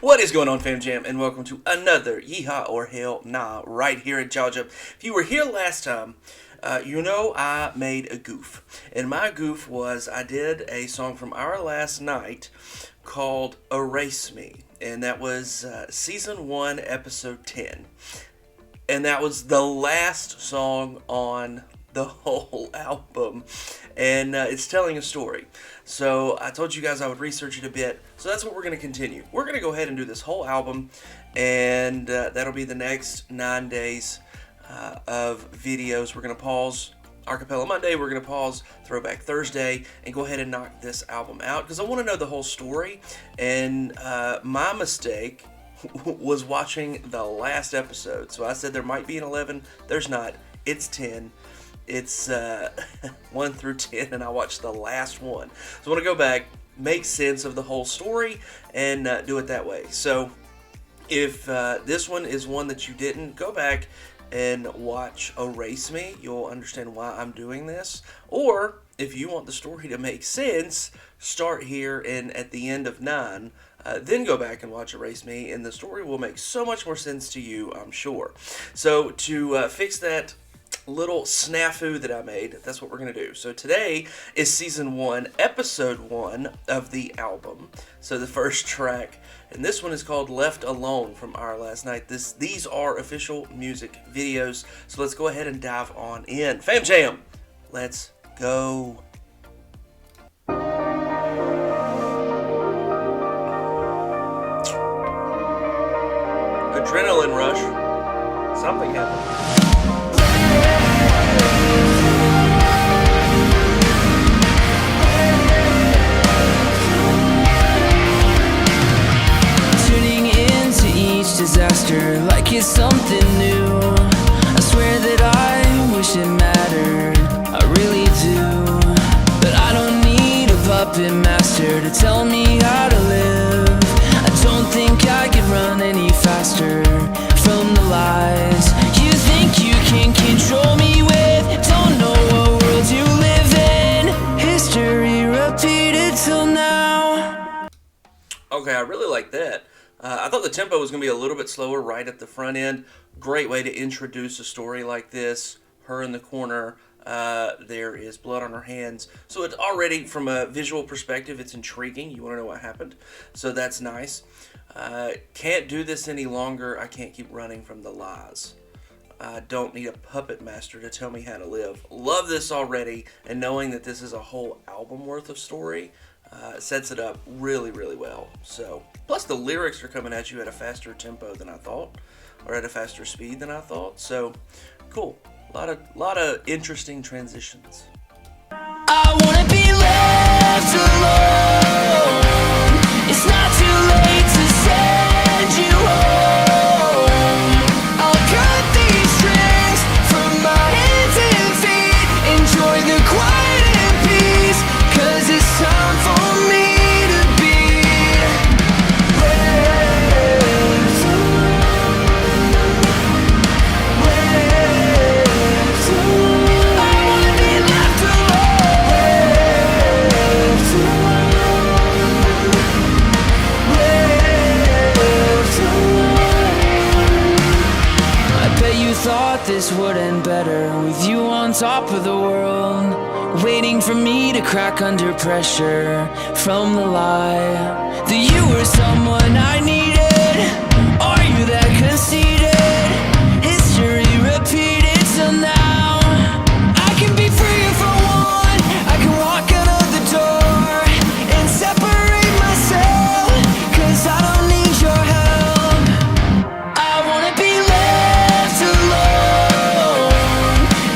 What is going on, Fam Jam, and welcome to another Yeehaw or Hellnaw right here at Georgia. If you were here last time, you know I made a goof. And my goof was I did a song from our last night called Erase Me. And that was Season 1, Episode 10. And that was the last song on the whole album. And it's telling a story. So I told you guys I would research it a bit. So that's what we're going to continue. We're going to go ahead and do this whole album. And that'll be the next 9 days of videos. We're going to pause Acapella Monday. We're going to pause Throwback Thursday. And go ahead and knock this album out. Because I want to know the whole story. And my mistake was watching the last episode. So I said there might be an 11. There's not. It's 10. It's 1 through 10, and I watched the last one. So I want to go back, make sense of the whole story, and do it that way. So if this one is one that you didn't, go back and watch Erase Me. You'll understand why I'm doing this. Or if you want the story to make sense, start here and at the end of 9. Then go back and watch Erase Me, and the story will make so much more sense to you, I'm sure. So to fix that little snafu that I made, that's what we're going to do. So today is Season 1, Episode 1 of the album. So the first track, and this one is called Left Alone from our last night. These are official music videos. So let's go ahead and dive on in. Fam Jam, let's go. Adrenaline rush. Something happened. Disaster, like it's something new. I swear that I wish it mattered, I really do. But I don't need a puppet master to tell me how to live. I don't think I could run any faster from the lies you think you can control me with. Don't know what world you live in. History repeated till now. Okay, I really like that. I thought the tempo was going to be a little bit slower right at the front end. Great way to introduce a story like this. Her in the corner. There is blood on her hands. So it's already, from a visual perspective, it's intriguing. You want to know what happened. So that's nice. Can't do this any longer. I can't keep running from the lies. I don't need a puppet master to tell me how to live. Love this already. And knowing that this is a whole album worth of story sets it up really, really well. So, plus the lyrics are coming at you at a faster tempo than I thought, or at a faster speed than I thought. So, cool. A lot of interesting transitions. I wanna be left alone. It's not too late to send you home. I'll cut these strings from my hands and feet. Enjoy the quiet and peace, 'cause it's time for me to be left alone. I wanna be left alone. I bet you thought this would end better with you on top of the world, waiting for me to crack under pressure from the lie that you were someone I needed. Are you that conceited? History repeated till now. I can be free if I want. I can walk out of the door and separate myself, 'cause I don't need your help. I wanna be left alone.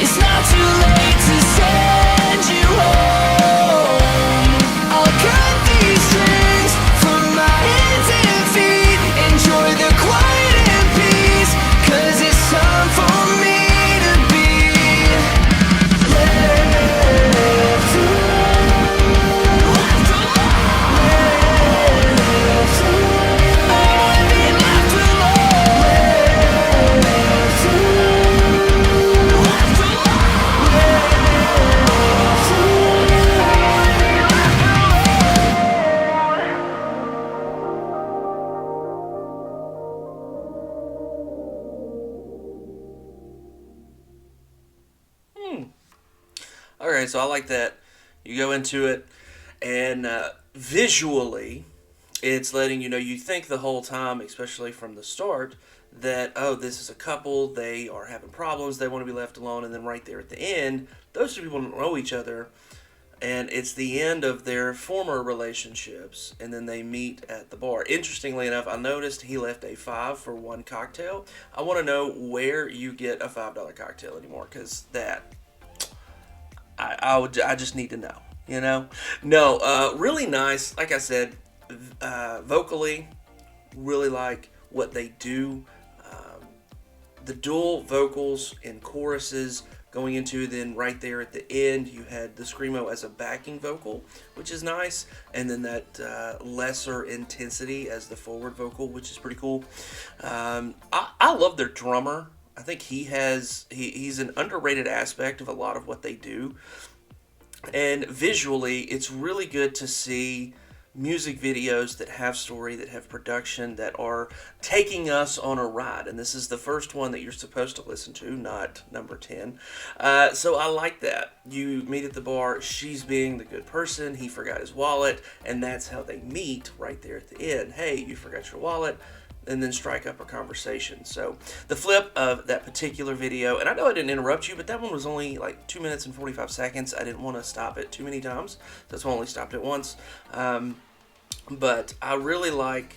It's not too late to send you home. I'll cut these strings from my hands and feet. Enjoy Okay, so I like that. You go into it, and visually, it's letting you know, you think the whole time, especially from the start, that, oh, this is a couple, they are having problems, they want to be left alone, and then right there at the end, those two people don't know each other, and it's the end of their former relationships, and then they meet at the bar. Interestingly enough, I noticed he left a 5 for one cocktail. I want to know where you get a $5 cocktail anymore, because that, I just need to know, you know? No, really nice, like I said, vocally, really like what they do. The dual vocals and choruses going into, then right there at the end you had the screamo as a backing vocal, which is nice, and then that lesser intensity as the forward vocal, which is pretty cool. I love their drummer. I think he's an underrated aspect of a lot of what they do, and visually it's really good to see music videos that have story, that have production, that are taking us on a ride. And this is the first one that you're supposed to listen to, not number 10. So I like that. You meet at the bar, she's being the good person, he forgot his wallet, and that's how they meet right there at the end. Hey, you forgot your wallet, and then strike up a conversation. So the flip of that particular video, and I know I didn't interrupt you, but that one was only like 2 minutes and 45 seconds. I didn't want to stop it too many times. That's why I only stopped it once. But I really like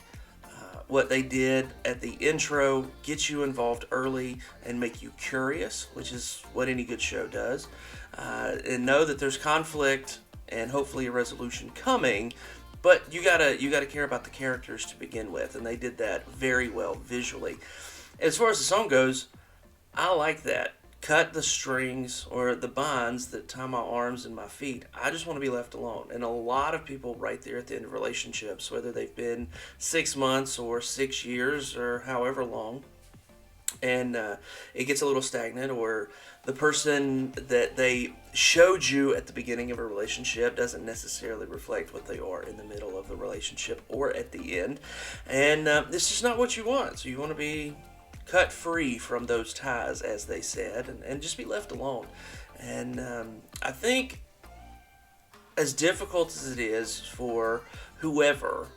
what they did at the intro, get you involved early and make you curious, which is what any good show does. And know that there's conflict and hopefully a resolution coming, but you gotta care about the characters to begin with, and they did that very well visually. As far as the song goes, I like that. Cut the strings or the bonds that tie my arms and my feet. I just want to be left alone. And a lot of people right there at the end of relationships, whether they've been 6 months or 6 years or however long, and it gets a little stagnant, or the person that they showed you at the beginning of a relationship doesn't necessarily reflect what they are in the middle of the relationship or at the end, and it's just not what you want. So you want to be cut free from those ties, as they said, and just be left alone. And I think, as difficult as it is for whoever,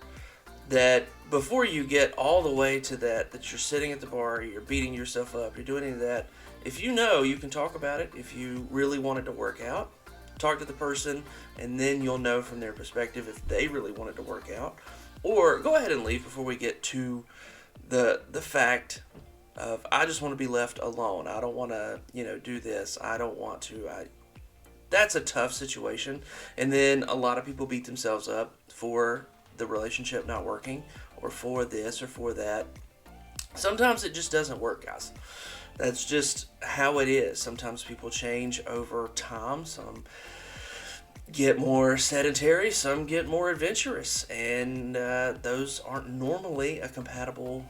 that before you get all the way to that you're sitting at the bar, you're beating yourself up, you're doing any of that, if you know, you can talk about it. If you really want it to work out, talk to the person, and then you'll know from their perspective if they really want it to work out. Or go ahead and leave before we get to the fact of, I just want to be left alone. I don't want to, do this. I don't want to. That's a tough situation. And then a lot of people beat themselves up for the relationship not working, or for this or for that. Sometimes it just doesn't work, guys. That's just how it is. Sometimes people change over time. Some get more sedentary, some get more adventurous, and those aren't normally a compatible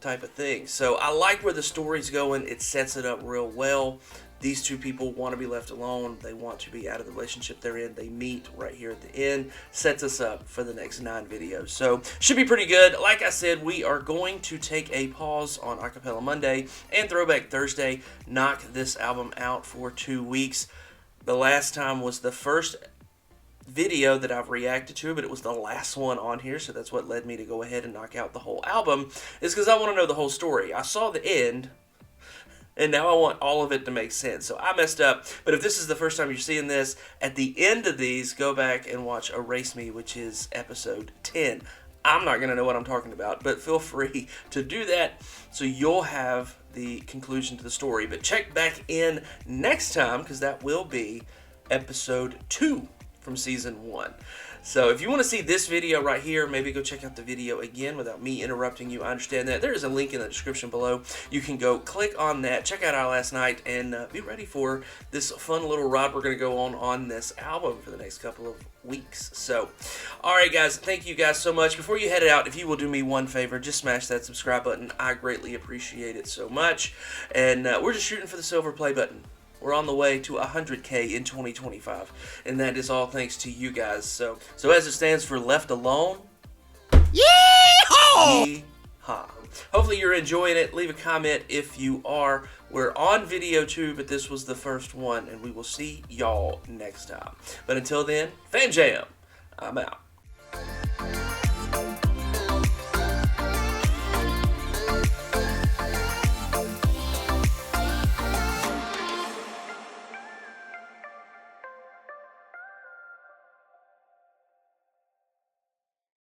type of thing. So I like where the story's going. It sets it up real well. These two people want to be left alone. They want to be out of the relationship they're in. They meet right here at the end. Sets us up for the next 9 videos. So should be pretty good. Like I said, we are going to take a pause on Acapella Monday and Throwback Thursday. Knock this album out for 2 weeks. The last time was the first video that I've reacted to, but it was the last one on here, so that's what led me to go ahead and knock out the whole album, is because I want to know the whole story. I saw the end, and now I want all of it to make sense. So I messed up, but if this is the first time you're seeing this, at the end of these, go back and watch Erase Me, which is episode 10. I'm not going to know what I'm talking about, but feel free to do that so you'll have the conclusion to the story. But check back in next time, because that will be episode 2 from season 1. So if you want to see this video right here, maybe go check out the video again without me interrupting you. I understand that. There is a link in the description below. You can go click on that, check out our last night, and be ready for this fun little ride we're going to go on this album for the next couple of weeks. So, alright guys, thank you guys so much. Before you head out, if you will do me one favor, just smash that subscribe button. I greatly appreciate it so much. And we're just shooting for the silver play button. We're on the way to 100K in 2025, and that is all thanks to you guys. So as it stands for Left Alone, Yeehaw! Yeehaw. Hopefully you're enjoying it. Leave a comment if you are. We're on video too, but this was the first one, and we will see y'all next time. But until then, Fam Jam, I'm out.